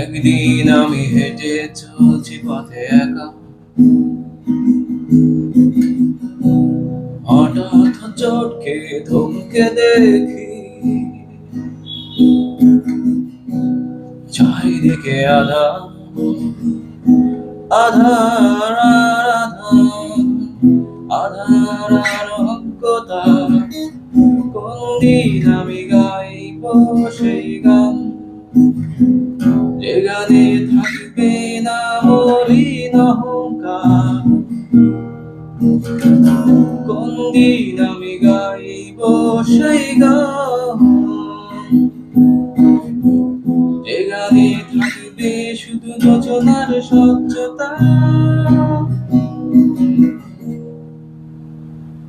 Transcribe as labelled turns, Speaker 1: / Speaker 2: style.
Speaker 1: একদিন আমি হেঁটে চলছি পথে একা, হঠাৎ চটকে ধমকে দেখি চারিদিকে আধার আধার আধার আর অজ্ঞতা। কোনদিন আমি গাইব সেই গান, যে গানে থাকবে না মলিন অহংকার। কোনদিন আমি গাইব সেই গান, যে গানে থাকবে শুধু যোচনার স্বচ্ছতা।